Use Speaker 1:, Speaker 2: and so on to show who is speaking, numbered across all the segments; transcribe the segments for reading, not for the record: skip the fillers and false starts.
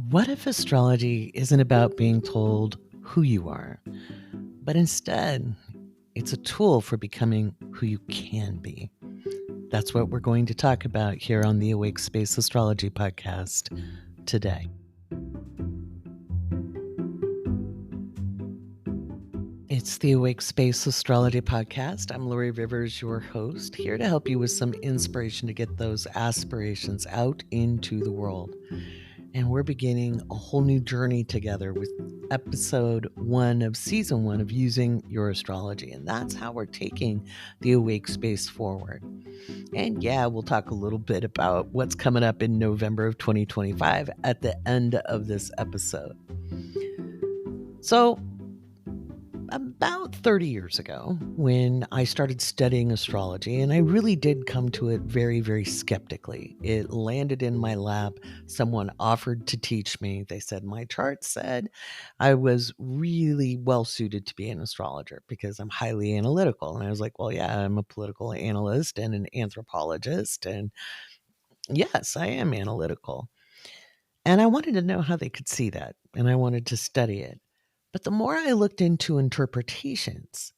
Speaker 1: What if astrology isn't about being told who you are, but instead it's a tool for becoming who you can be? That's what we're going to talk about here on the Awake Space Astrology podcast today. It's the Awake Space Astrology podcast. I'm Laurie Rivers, your host, here to help you with some inspiration to get those aspirations out into the world. And we're beginning a whole new journey together with episode 1 of season 1 of Using Your Astrology. And that's how we're taking the Awake Space forward. And yeah, we'll talk a little bit about what's coming up in November of 2025 at the end of this episode. So, about 30 years ago, when I started studying astrology, and I really did come to it very, very skeptically. It landed in my lap. Someone offered to teach me. They said my chart said I was really well suited to be an astrologer because I'm highly analytical. And I was like, well, yeah, I'm a political analyst and an anthropologist. And yes, I am analytical. And I wanted to know how they could see that. And I wanted to study it. But the more I looked into interpretations,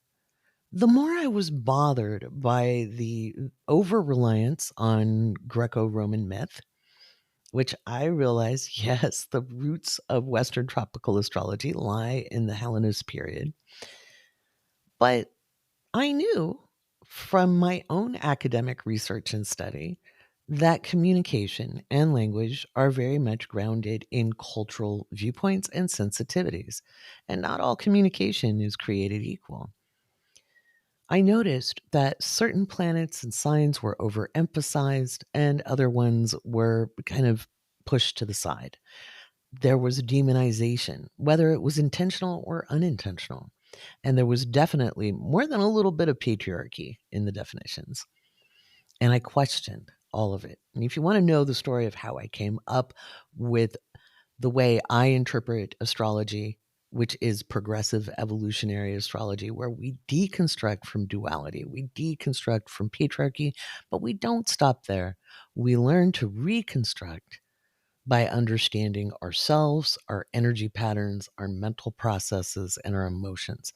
Speaker 1: the more I was bothered by the over reliance on Greco Roman myth, which I realized, yes, the roots of Western tropical astrology lie in the Hellenist period. But I knew from my own academic research and study that communication and language are very much grounded in cultural viewpoints and sensitivities, and not all communication is created equal. I noticed that certain planets and signs were overemphasized and other ones were kind of pushed to the side. There was demonization, whether it was intentional or unintentional. And there was definitely more than a little bit of patriarchy in the definitions. And I questioned all of it. And if you want to know the story of how I came up with the way I interpret astrology, which is progressive evolutionary astrology, where we deconstruct from duality, we deconstruct from patriarchy, but we don't stop there. We learn to reconstruct by understanding ourselves, our energy patterns, our mental processes, and our emotions.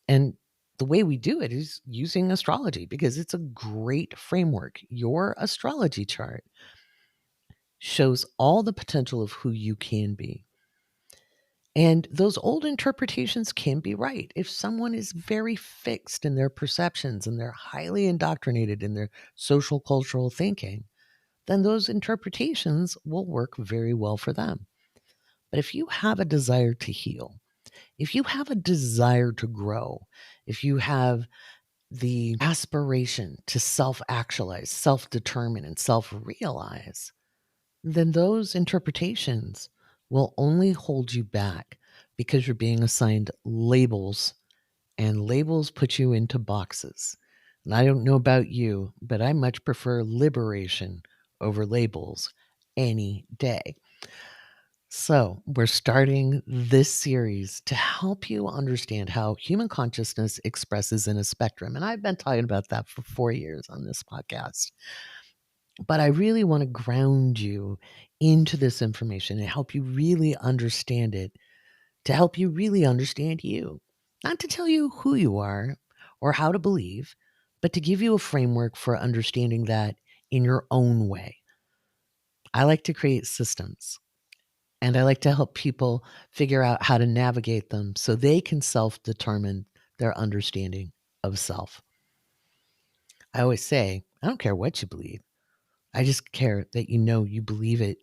Speaker 1: And the way we do it is using astrology because it's a great framework. Your astrology chart shows all the potential of who you can be. And those old interpretations can be right. If someone is very fixed in their perceptions and they're highly indoctrinated in their social cultural thinking, then those interpretations will work very well for them. But if you have a desire to heal, if you have a desire to grow, if you have the aspiration to self actualize, self determine, and self realize, then those interpretations will only hold you back because you're being assigned labels, and labels put you into boxes. And I don't know about you, but I much prefer liberation over labels any day. So, we're starting this series to help you understand how human consciousness expresses in a spectrum. And I've been talking about that for 4 years on this podcast. But I really want to ground you into this information and help you really understand it, to help you really understand you. Not to tell you who you are or how to believe, but to give you a framework for understanding that in your own way. I like to create systems. And I like to help people figure out how to navigate them so they can self determine their understanding of self. I always say, I don't care what you believe. I just care that you know you believe it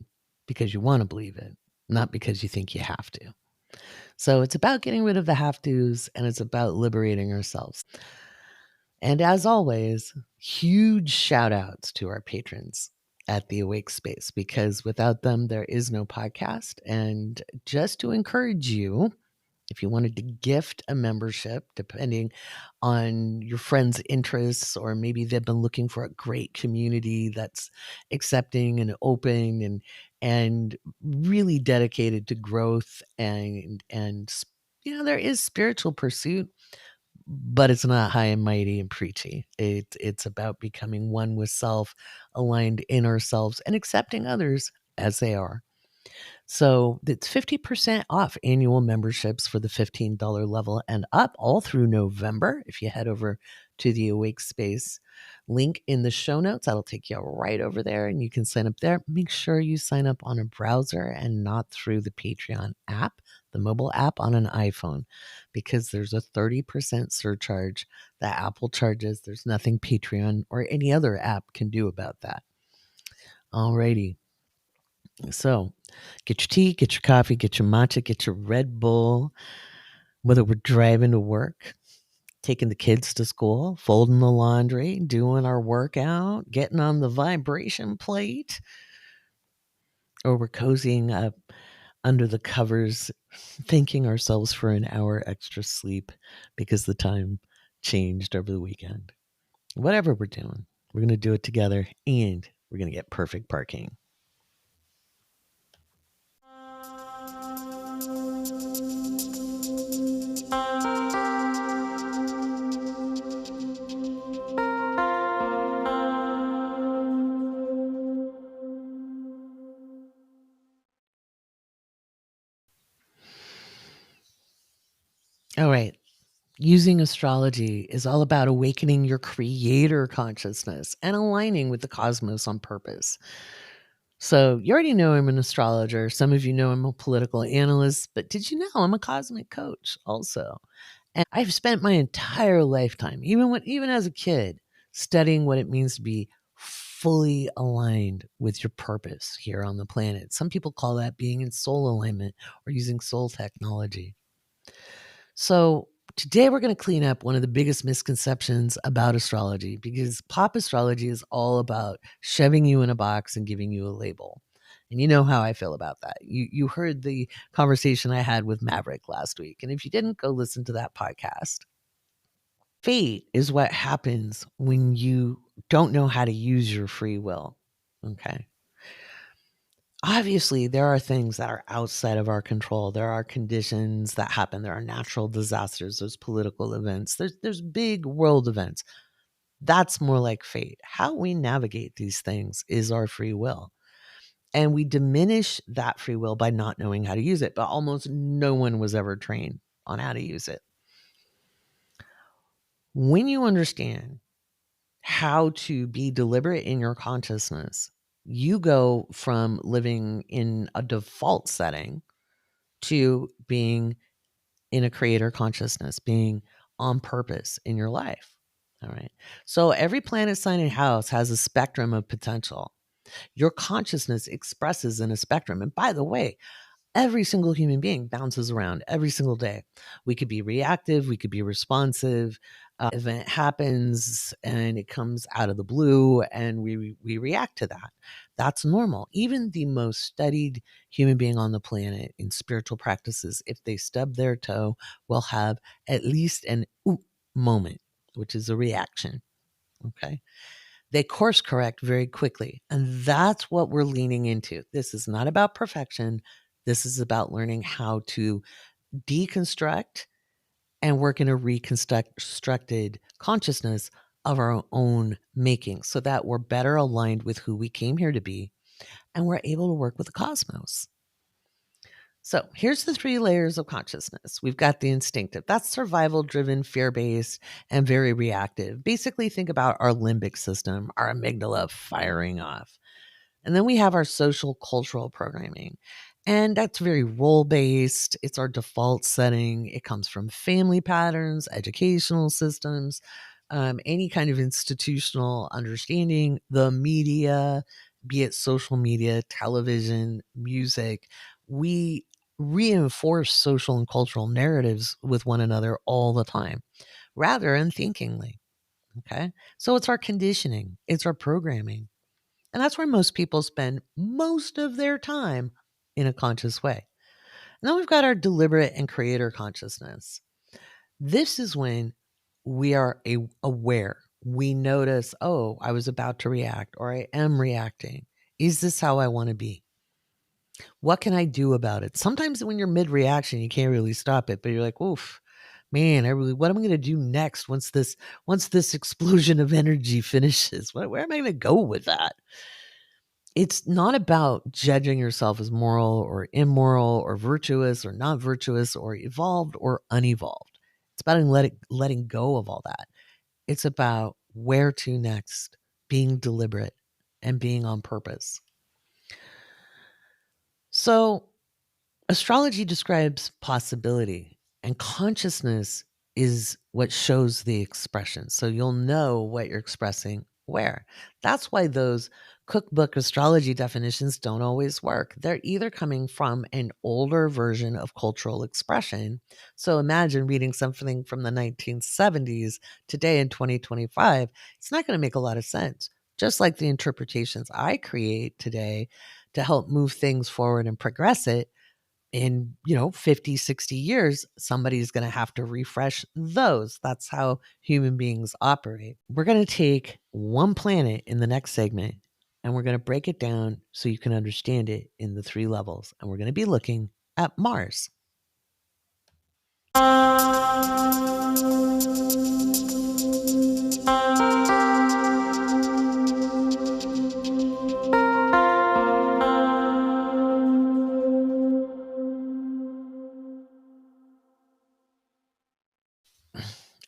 Speaker 1: because you want to believe it, not because you think you have to. So it's about getting rid of the have tos and it's about liberating ourselves. And as always, huge shout outs to our patrons at the Awake Space, because without them, there is no podcast. And just to encourage you, if you wanted to gift a membership, depending on your friends' interests, or maybe they've been looking for a great community that's accepting and open and really dedicated to growth and there is spiritual pursuit, but it's not high and mighty and preachy. It's about becoming one with self, aligned in ourselves, and accepting others as they are. So it's 50% off annual memberships for the $15 level and up all through November. If you head over to the Awake Space link in the show notes, that'll take you right over there and you can sign up there. Make sure you sign up on a browser and not through the Patreon app, the mobile app on an iPhone, because there's a 30% surcharge that Apple charges. There's nothing Patreon or any other app can do about that. Alrighty. So get your tea, get your coffee, get your matcha, get your Red Bull, whether we're driving to work, taking the kids to school, folding the laundry, doing our workout, getting on the vibration plate, or we're cozying up under the covers, thanking ourselves for an hour extra sleep because the time changed over the weekend. Whatever we're doing, we're going to do it together and we're going to get perfect parking. All right. Using astrology is all about awakening your creator consciousness and aligning with the cosmos on purpose. So, you already know I'm an astrologer. Some of you know I'm a political analyst, but did you know I'm a cosmic coach also? And I've spent my entire lifetime, even as a kid, studying what it means to be fully aligned with your purpose here on the planet. Some people call that being in soul alignment or using soul technology. So, today we're going to clean up one of the biggest misconceptions about astrology because pop astrology is all about shoving you in a box and giving you a label. And you know how I feel about that. You heard the conversation I had with Maverick last week. And if you didn't, go listen to that podcast. Fate is what happens when you don't know how to use your free will. Okay. Obviously, there are things that are outside of our control. There are conditions that happen. There are natural disasters. There's political events. There's big world events. That's more like fate. How we navigate these things is our free will. And we diminish that free will by not knowing how to use it. But almost no one was ever trained on how to use it. When you understand how to be deliberate in your consciousness, you go from living in a default setting to being in a creator consciousness, being on purpose in your life. All right. So every planet, sign, and house has a spectrum of potential. Your consciousness expresses in a spectrum. And by the way, every single human being bounces around every single day. We could be reactive, we could be responsive. Event happens and it comes out of the blue, and we react to that. That's normal. Even the most studied human being on the planet in spiritual practices, if they stub their toe, will have at least an ooh moment, which is a reaction. Okay. They course correct very quickly. And that's what we're leaning into. This is not about perfection. This is about learning how to deconstruct and work in a reconstructed consciousness of our own making so that we're better aligned with who we came here to be and we're able to work with the cosmos. So here's the 3 layers of consciousness. We've got the instinctive. That's survival driven, fear based, and very reactive. Basically, think about our limbic system, our amygdala firing off. And then we have our social cultural programming. And that's very role based. It's our default setting. It comes from family patterns, educational systems, any kind of institutional understanding, the media, be it social media, television, music. We reinforce social and cultural narratives with one another all the time, rather unthinkingly. Okay. So it's our conditioning, it's our programming. And that's where most people spend most of their time in a conscious way. And then we've got our deliberate and creator consciousness. This is when we are aware. We notice, oh, I was about to react or I am reacting. Is this how I want to be? What can I do about it? Sometimes when you're mid reaction, you can't really stop it, but you're like, oof, man, what am I going to do next once this explosion of energy finishes? Where am I going to go with that? it's not about judging yourself as moral or immoral or virtuous or not virtuous or evolved or unevolved. It's about letting go of all that. It's about where to next, being deliberate and being on purpose. So, astrology describes possibility, and consciousness is what shows the expression. So you'll know what you're expressing where. That's why those cookbook astrology definitions don't always work. They're either coming from an older version of cultural expression. So imagine reading something from the 1970s today in 2025. It's not going to make a lot of sense. Just like the interpretations I create today to help move things forward and progress it in 50, 60 years, somebody's going to have to refresh those. That's how human beings operate. We're going to take one planet in the next segment and we're going to break it down so you can understand it in the 3 levels, and we're going to be looking at Mars.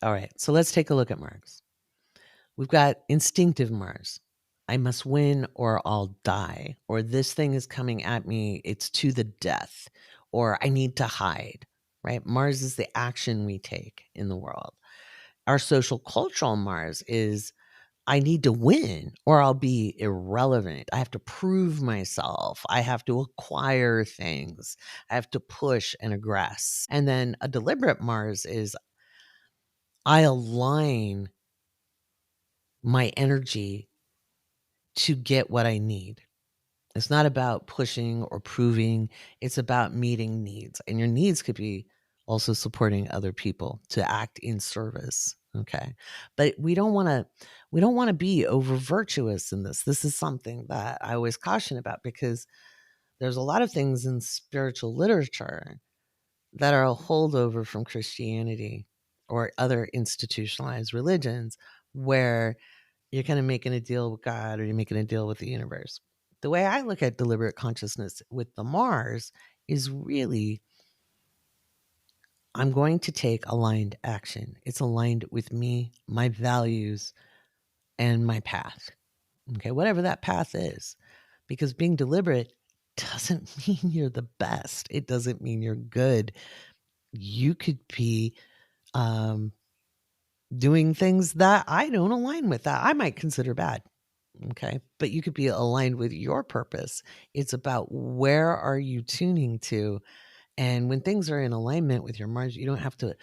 Speaker 1: All right, so let's take a look at Mars. We've got instinctive Mars. I must win or I'll die. Or this thing is coming at me. It's to the death. Or I need to hide, right? Mars is the action we take in the world. Our social cultural Mars is I need to win or I'll be irrelevant. I have to prove myself. I have to acquire things. I have to push and aggress. And then a deliberate Mars is I align my energy to get what I need. It's not about pushing or proving. It's about meeting needs. And your needs could be also supporting other people to act in service. Okay. But we don't want to be over virtuous in this. This is something that I always caution about, because there's a lot of things in spiritual literature that are a holdover from Christianity or other institutionalized religions, where you're kind of making a deal with God or you're making a deal with the universe. The way I look at deliberate consciousness with the Mars is really, I'm going to take aligned action. It's aligned with me, my values, and my path. Okay, whatever that path is. Because being deliberate doesn't mean you're the best. It doesn't mean you're good. You could be doing things that I don't align with, that I might consider bad. Okay. But you could be aligned with your purpose. It's about where are you tuning to? And when things are in alignment with your Mars, you don't have to,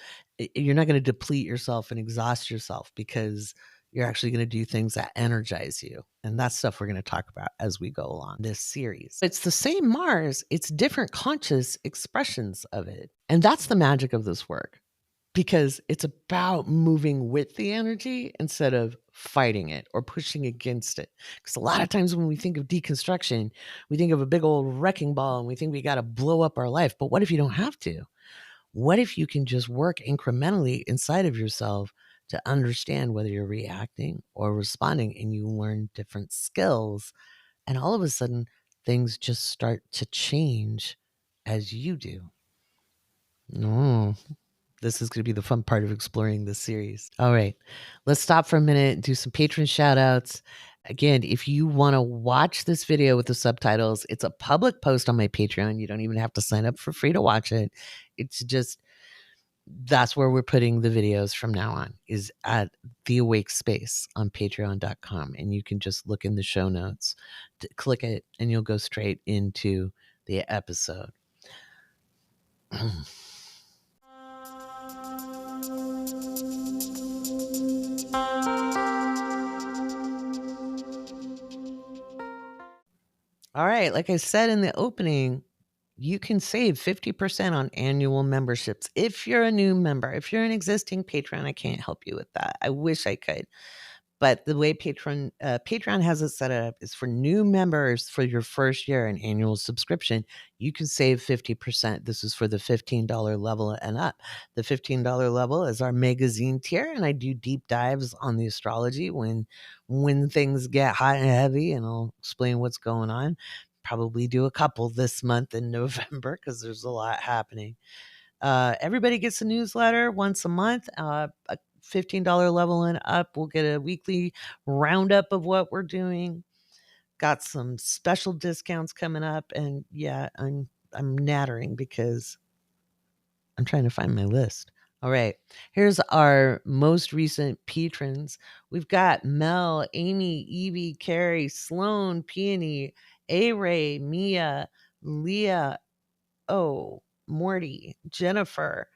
Speaker 1: you're not going to deplete yourself and exhaust yourself, because you're actually going to do things that energize you. And that's stuff we're going to talk about as we go along this series. It's the same Mars, it's different conscious expressions of it. And that's the magic of this work, because it's about moving with the energy instead of fighting it or pushing against it. Because a lot of times when we think of deconstruction, we think of a big old wrecking ball and we think we got to blow up our life. But what if you don't have to? What if you can just work incrementally inside of yourself to understand whether you're reacting or responding, and you learn different skills, and all of a sudden things just start to change as you do. This is going to be the fun part of exploring this series. All right, let's stop for a minute and do some patron shout outs. Again, if you want to watch this video with the subtitles, it's a public post on my Patreon. You don't even have to sign up for free to watch it. It's just, that's where we're putting the videos from now on, is at the Awake Space on patreon.com. And you can just look in the show notes, click it, and you'll go straight into the episode. All right, like I said in the opening, you can save 50% on annual memberships if you're a new member. If you're an existing patron, I can't help you with that. I wish I could. But the way Patreon has it set up is for new members for your first year an annual subscription. You can save 50%. This is for the $15 level and up. The $15 level is our magazine tier, and I do deep dives on the astrology when things get hot and heavy, and I'll explain what's going on. Probably do a couple this month in November because there's a lot happening. Everybody gets a newsletter once a month. A $15 level and up, we'll get a weekly roundup of what we're doing. Got some special discounts coming up, and yeah, I'm nattering because I'm trying to find my list. All right, here's our most recent patrons. We've got Mel, Amy, Evie, Carrie, Sloan, Peony, A Ray, Mia, Leah, Morty, Jennifer,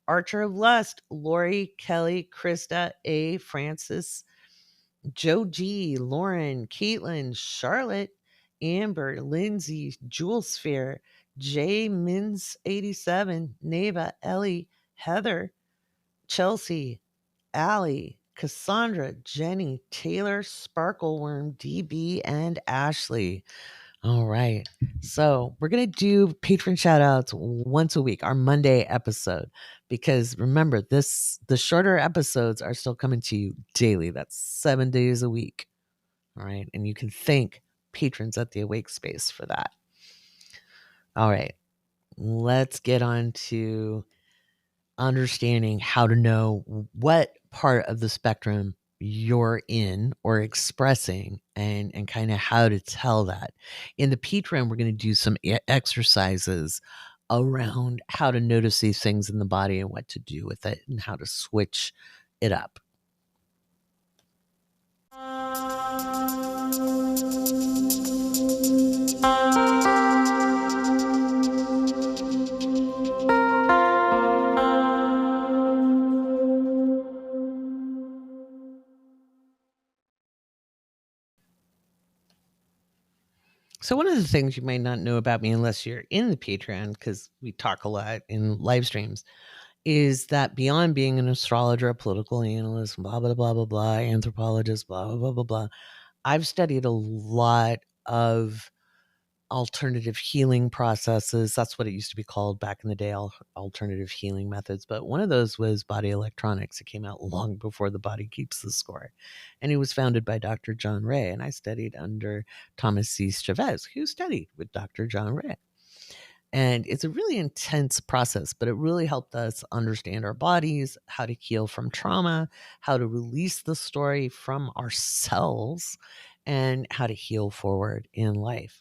Speaker 1: Archer of Lust, Lori, Kelly, Krista, A, Francis, Joe G, Lauren, Caitlin, Charlotte, Amber, Lindsay, Jewel Sphere, J Mins 87, Neva, Ellie, Heather, Chelsea, Allie, Cassandra, Jenny, Taylor, Sparkleworm, DB, and Ashley. All right. So we're going to do patron shout outs once a week, our Monday episode, because remember the shorter episodes are still coming to you daily. That's 7 days a week. All right. And you can thank patrons at the Awake Space for that. All right. Let's get on to understanding how to know what part of the spectrum you're in or expressing, and kind of how to tell that. In the Patreon, we're going to do some exercises around how to notice these things in the body and what to do with it and how to switch it up. So one of the things you might not know about me unless you're in the Patreon, because we talk a lot in live streams, is that beyond being an astrologer, a political analyst, blah, blah, blah, blah, blah, anthropologist, blah, blah, blah, blah, blah, I've studied a lot of alternative healing processes. That's what it used to be called back in the day, alternative healing methods. But one of those was body electronics. It came out long before The Body Keeps the Score. And it was founded by Dr. John Ray. And I studied under Thomas C. Chavez, who studied with Dr. John Ray. And it's a really intense process, but it really helped us understand our bodies, how to heal from trauma, how to release the story from ourselves, and how to heal forward in life.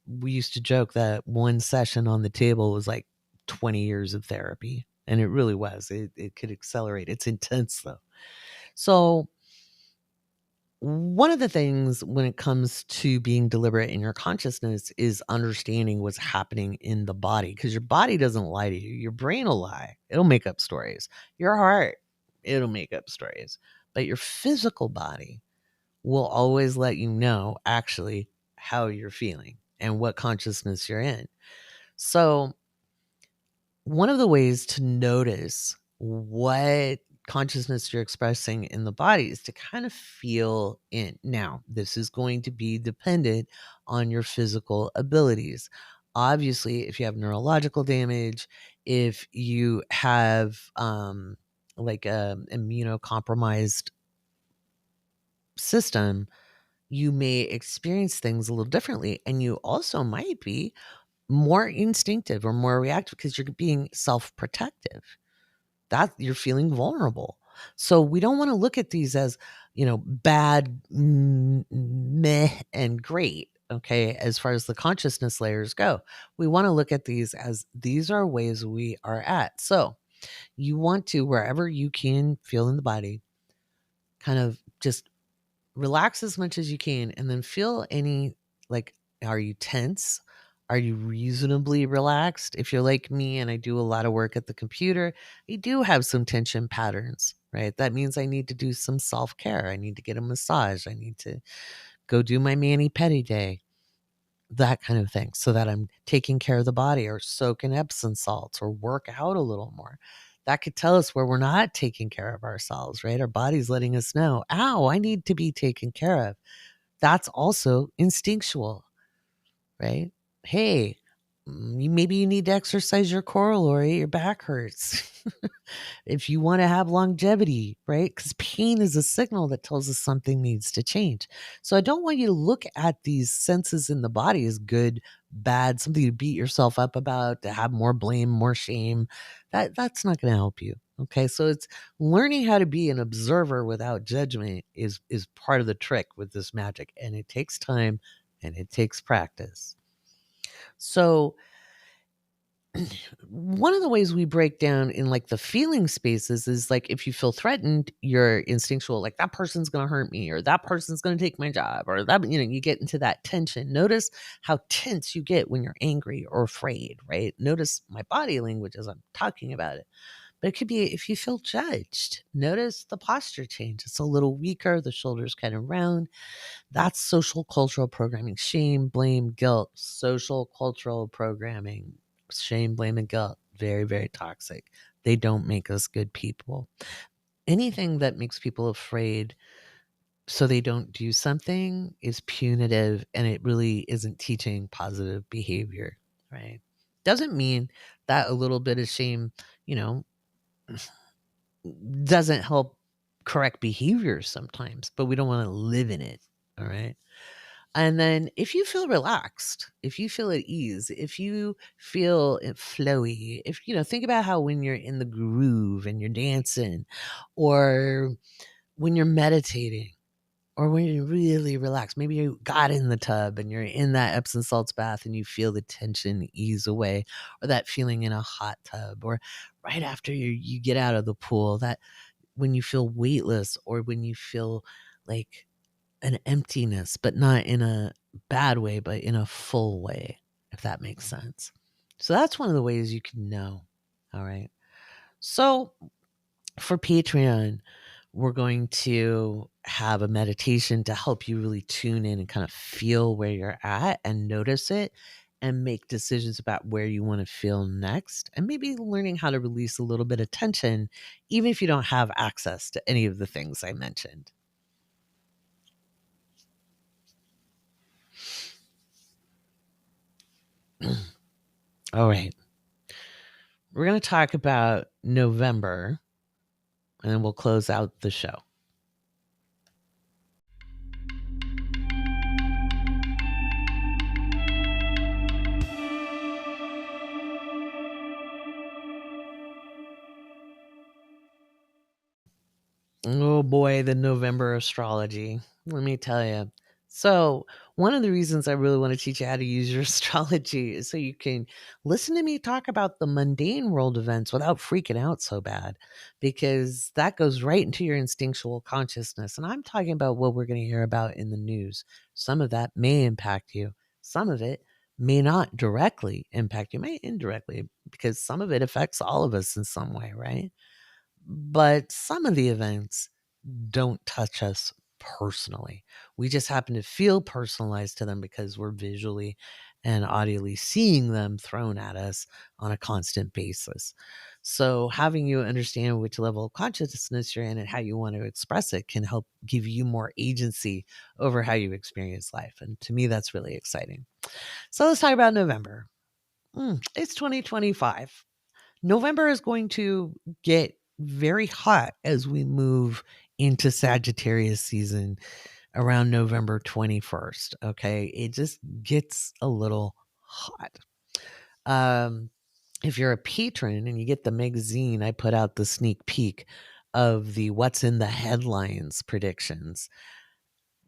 Speaker 1: We used to joke that one session on the table was like 20 years of therapy, and it really was. It could accelerate. It's intense, though. So one of the things when it comes to being deliberate in your consciousness is understanding what's happening in the body, because your body doesn't lie to you. Your brain will lie. It'll make up stories. Your heart, it'll make up stories. But your physical body will always let you know actually how you're feeling and what consciousness you're in. So one of the ways to notice what consciousness you're expressing in the body is to kind of feel in. Now, this is going to be dependent on your physical abilities. Obviously, if you have neurological damage, if you have like a immunocompromised system, you may experience things a little differently. And you also might be more instinctive or more reactive because you're being self-protective. That you're feeling vulnerable. So we don't want to look at these as, bad, meh, and great. Okay. As far as the consciousness layers go, we want to look at these as these are ways we are at. So you want to, wherever you can feel in the body, kind of just relax as much as you can and then feel any, like, are you tense? Are you reasonably relaxed? If you're like me and I do a lot of work at the computer, I do have some tension patterns, right? That means I need to do some self-care. I need to get a massage. I need to go do my mani-pedi day, that kind of thing, so that I'm taking care of the body, or soak in Epsom salts, or work out a little more. That could tell us where we're not taking care of ourselves, right? Our body's letting us know, ow, I need to be taken care of. That's also instinctual, right? Hey, maybe you need to exercise your core, Laurie. Your back hurts. If you want to have longevity, right? Because pain is a signal that tells us something needs to change. So I don't want you to look at these senses in the body as good, bad, something to beat yourself up about, to have more blame, more shame. That's not going to help you. Okay. So it's learning how to be an observer without judgment is part of the trick with this magic. And it takes time and it takes practice. So one of the ways we break down in like the feeling spaces is like if you feel threatened, you're instinctual, like that person's going to hurt me or that person's going to take my job or that, you get into that tension. Notice how tense you get when you're angry or afraid, right? Notice my body language as I'm talking about it. But it could be if you feel judged, notice the posture change. It's a little weaker, the shoulders kind of round. That's social cultural programming. Shame, blame, guilt. Social cultural programming. Shame, blame, and guilt. Very, very toxic. They don't make us good people. Anything that makes people afraid so they don't do something is punitive and it really isn't teaching positive behavior, right? Doesn't mean that a little bit of shame, you know, doesn't help correct behaviors sometimes, but we don't want to live in it. All right. And then if you feel relaxed, if you feel at ease, if you feel flowy, if think about how when you're in the groove and you're dancing or when you're meditating or when you're really relaxed, maybe you got in the tub and you're in that Epsom salts bath and you feel the tension ease away or that feeling in a hot tub or right after you get out of the pool, that when you feel weightless or when you feel like an emptiness, but not in a bad way, but in a full way, if that makes sense. So that's one of the ways you can know. All right. So for Patreon, we're going to have a meditation to help you really tune in and kind of feel where you're at and notice it and make decisions about where you want to feel next and maybe learning how to release a little bit of tension, even if you don't have access to any of the things I mentioned. All right. We're going to talk about November and then we'll close out the show. Oh boy, the November astrology. Let me tell you. So, one of the reasons I really want to teach you how to use your astrology is so you can listen to me talk about the mundane world events without freaking out so bad, because that goes right into your instinctual consciousness. And I'm talking about what we're going to hear about in the news. Some of that may impact you, some of it may not directly impact you, may indirectly, because some of it affects all of us in some way, right? But some of the events don't touch us personally. We just happen to feel personalized to them because we're visually and audially seeing them thrown at us on a constant basis. So, having you understand which level of consciousness you're in and how you want to express it can help give you more agency over how you experience life. And to me, that's really exciting. So, let's talk about November. It's 2025. November is going to get very hot as we move into Sagittarius season around November 21st. Okay. It just gets a little hot. Um, if you're a patron and you get the magazine, I put out the sneak peek of the what's in the headlines predictions.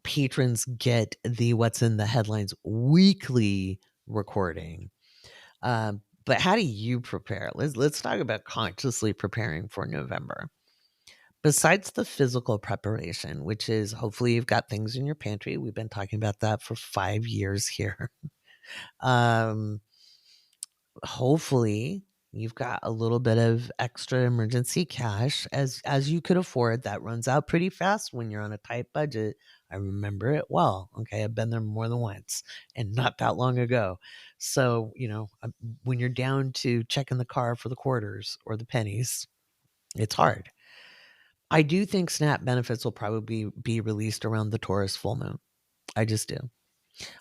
Speaker 1: Patrons get the what's in the headlines weekly recording. But how do you prepare? Let's talk about consciously preparing for November. Besides the physical preparation, which is hopefully you've got things in your pantry. We've been talking about that for 5 years here. Um, hopefully you've got a little bit of extra emergency cash as you could afford. That runs out pretty fast when you're on a tight budget. I remember it well. Okay, I've been there more than once and not that long ago. So, when you're down to checking the car for the quarters or the pennies, It's hard. I do think SNAP benefits will probably be released around the Taurus full moon. I just do.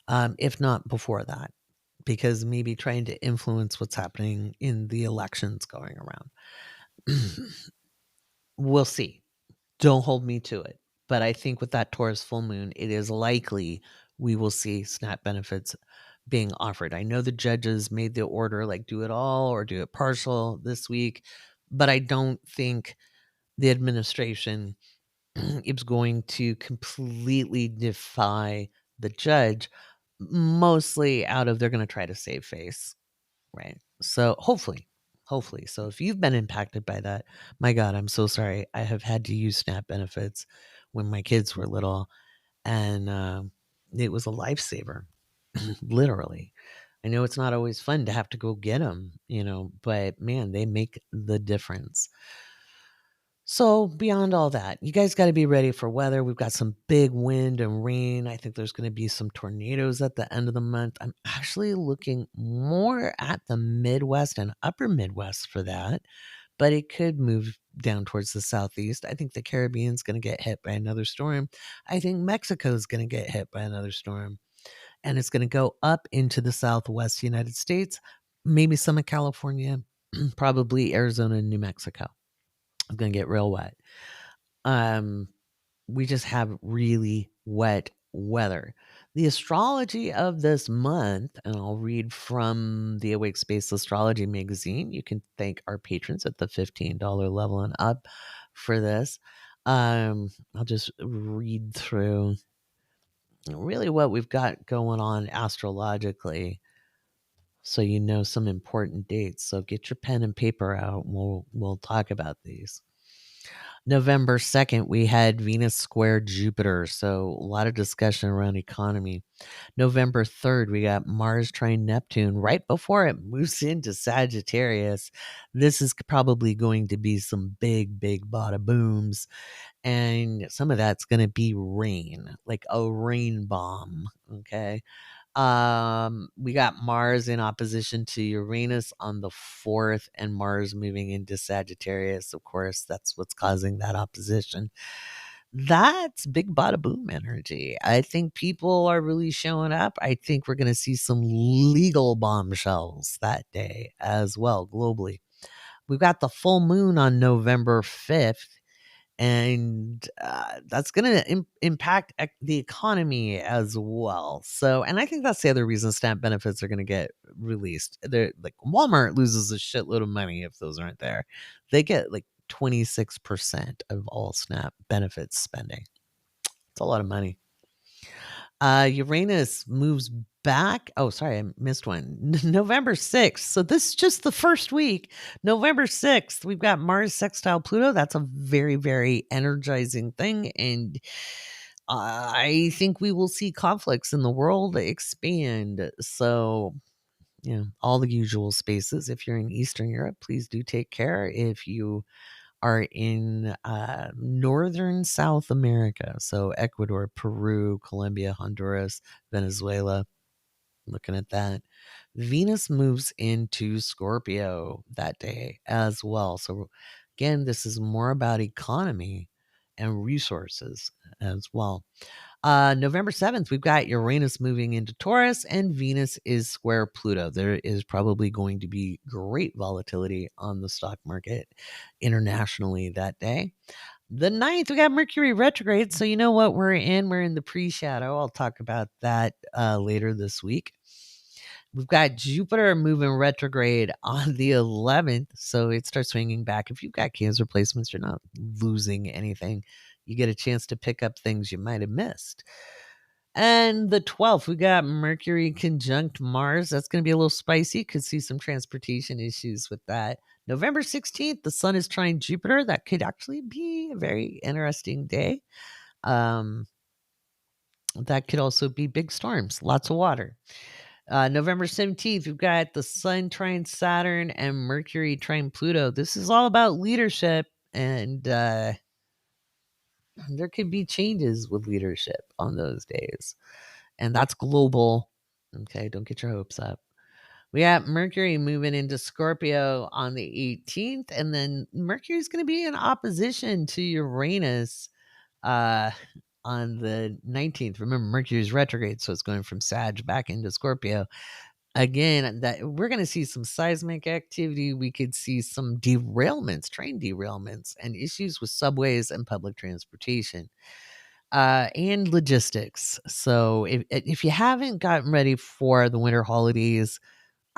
Speaker 1: If not before that, because maybe trying to influence what's happening in the elections going around. We'll see. Don't hold me to it. But I think with that Taurus full moon, it is likely we will see SNAP benefits being offered. I know the judges made the order like do it all or do it partial this week, but I don't think the administration is going to completely defy the judge, mostly out of they're going to try to save face. Right. So hopefully. So if you've been impacted by that, my God, I'm so sorry. I have had to use SNAP benefits when my kids were little, and it was a lifesaver, literally. I know it's not always fun to have to go get them, but man, they make the difference. So beyond all that, you guys got to be ready for weather. We've got some big wind and rain. I think there's going to be some tornadoes at the end of the month. I'm actually looking more at the Midwest and upper Midwest for that, but it could move down towards the Southeast. I think the Caribbean's going to get hit by another storm. I think Mexico's going to get hit by another storm, and it's going to go up into the Southwest United States, maybe some of California, probably Arizona and New Mexico. It's going to get real wet. Um, we just have really wet weather. The astrology of this month, and I'll read from the Awake Space Astrology magazine. You can thank our patrons at the $15 level and up for this. I'll just read through really what we've got going on astrologically, so you know some important dates. So get your pen and paper out, and we'll talk about these. November 2nd, we had Venus square Jupiter, so a lot of discussion around economy. November 3rd, we got Mars trine Neptune right before it moves into Sagittarius. This is probably going to be some big bada booms, and some of that's going to be rain, like a rain bomb, okay? We got Mars in opposition to Uranus on the 4th, and Mars moving into Sagittarius. Of course, that's what's causing that opposition. That's big bada boom energy. I think people are really showing up. I think we're going to see some legal bombshells that day as well, globally. We've got the full moon on November 5th, and that's going to impact the economy as well. So, and I think that's the other reason SNAP benefits are going to get released. They're like Walmart loses a shitload of money if those aren't there. They get like 26% of all SNAP benefits spending. It's a lot of money. Uranus moves back. Oh, sorry, I missed one. November 6th. So this is just the first week. November 6th, we've got Mars sextile Pluto. That's a very, very energizing thing. And I think we will see conflicts in the world expand. So, all the usual spaces. If you're in Eastern Europe, please do take care. If you are in northern South America, so Ecuador, Peru, Colombia, Honduras, Venezuela, looking at that. Venus moves into Scorpio that day as well. So again, this is more about economy and resources as well. November 7th, we've got Uranus moving into Taurus and Venus is square Pluto. There is probably going to be great volatility on the stock market internationally that day. The 9th, we got Mercury retrograde. So you know what we're in? We're in the pre-shadow. I'll talk about that later this week. We've got Jupiter moving retrograde on the 11th. So it starts swinging back. If you've got Cancer placements, you're not losing anything. You get a chance to pick up things you might have missed. And the 12th, we got Mercury conjunct Mars. That's going to be a little spicy. Could see some transportation issues with that. November 16th, the sun is trine Jupiter. That could actually be a very interesting day. That could also be big storms, lots of water. November 17th, we've got the sun trine Saturn and Mercury trine Pluto. This is all about leadership, and there could be changes with leadership on those days. And that's global. Okay, don't get your hopes up. We got Mercury moving into Scorpio on the 18th, and then Mercury's going to be in opposition to Uranus uh, on the 19th. Remember, Mercury's retrograde, so it's going from Sag back into Scorpio. Again, that we're going to see some seismic activity. We could see some derailments, train derailments, and issues with subways and public transportation and logistics. So if you haven't gotten ready for the winter holidays,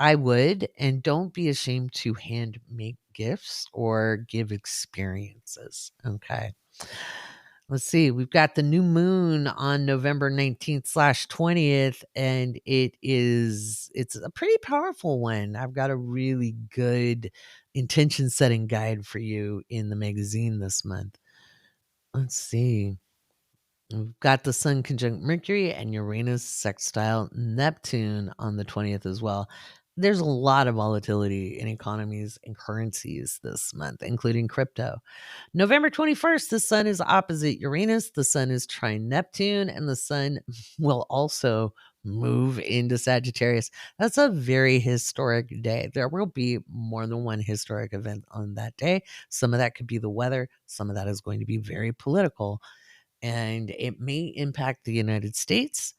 Speaker 1: I would, and don't be ashamed to hand make gifts or give experiences. Okay. Let's see. We've got the new moon on November 19th/20th, and it's a pretty powerful one. I've got a really good intention setting guide for you in the magazine this month. Let's see. We've got the Sun conjunct Mercury and Uranus sextile Neptune on the 20th as well. There's a lot of volatility in economies and currencies this month, including crypto. November 21st, the Sun is opposite Uranus, the Sun is trine Neptune, and the Sun will also move into Sagittarius. That's a very historic day. There will be more than one historic event on that day. Some of that could be the weather, some of that is going to be very political, and it may impact the United States,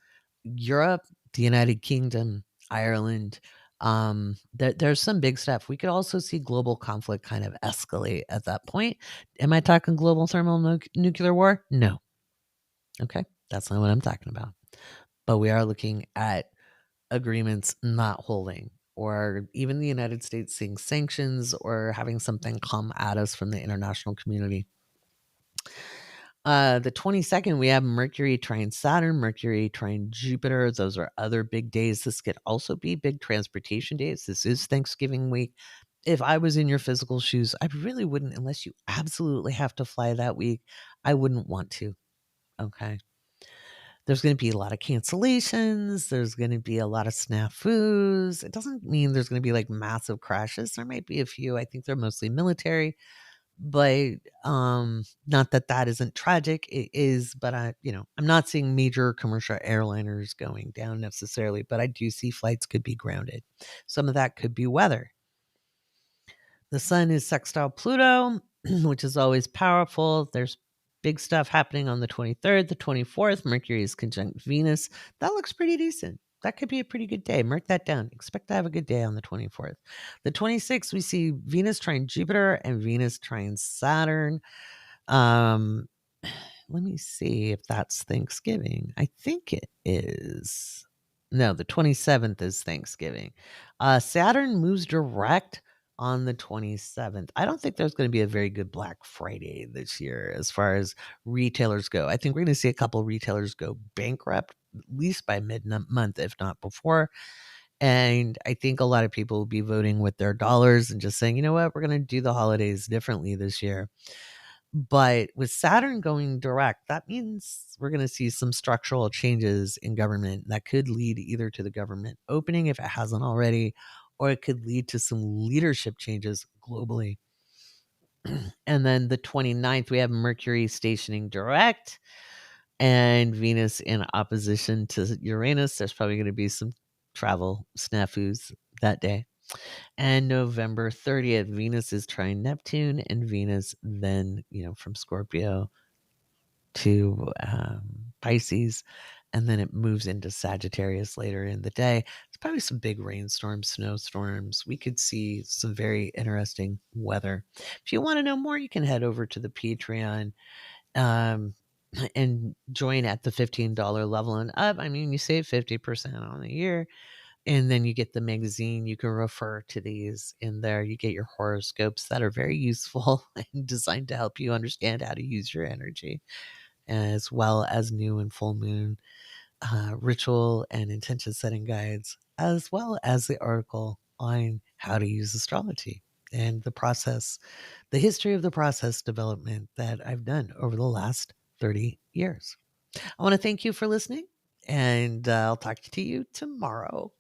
Speaker 1: Europe, the United Kingdom, Ireland. There's some big stuff. We could also see global conflict kind of escalate at that point. Am I talking global nuclear war? No. Okay, that's not what I'm talking about. But we are looking at agreements not holding, or even the United States seeing sanctions or having something come at us from the international community. The 22nd, we have Mercury trine Saturn, Mercury trine Jupiter. Those are other big days. This could also be big transportation days. This is Thanksgiving week. If I was in your physical shoes, I really wouldn't, unless you absolutely have to fly that week. I wouldn't want to. Okay. There's going to be a lot of cancellations. There's going to be a lot of snafus. It doesn't mean there's going to be like massive crashes. There might be a few. I think they're mostly military, but not that that isn't tragic. It is, but I'm not seeing major commercial airliners going down necessarily, but I do see flights could be grounded. Some of that could be weather. The Sun is sextile Pluto, which is always powerful. There's big stuff happening on the 23rd, the 24th. Mercury is conjunct Venus. That looks pretty decent. That could be a pretty good day. Mark that down. Expect to have a good day on the 24th. The 26th, we see Venus trine Jupiter and Venus trine Saturn. Let me see if that's Thanksgiving. I think it is. No, the 27th is Thanksgiving. Saturn moves direct on the 27th. I don't think there's going to be a very good Black Friday this year as far as retailers go. I think we're going to see a couple retailers go bankrupt, at least by mid-month, if not before. And I think a lot of people will be voting with their dollars and just saying, you know what, we're going to do the holidays differently this year. But with Saturn going direct, that means we're going to see some structural changes in government that could lead either to the government opening if it hasn't already, or it could lead to some leadership changes globally. And then the 29th, we have Mercury stationing direct and Venus in opposition to Uranus. There's probably going to be some travel snafus that day. And November 30th, Venus is trine Neptune, and Venus then, from Scorpio to Pisces, and then it moves into Sagittarius later in the day. It's probably some big rainstorms, snowstorms. We could see some very interesting weather. If you want to know more, you can head over to the Patreon and join at the $15 level and up. I mean, you save 50% on the year. And then you get the magazine. You can refer to these in there. You get your horoscopes that are very useful and designed to help you understand how to use your energy, as well as new and full moon ritual and intention setting guides, as well as the article on how to use astrology and the process, the history of the process development that I've done over the last 30 years. I want to thank you for listening, and I'll talk to you tomorrow.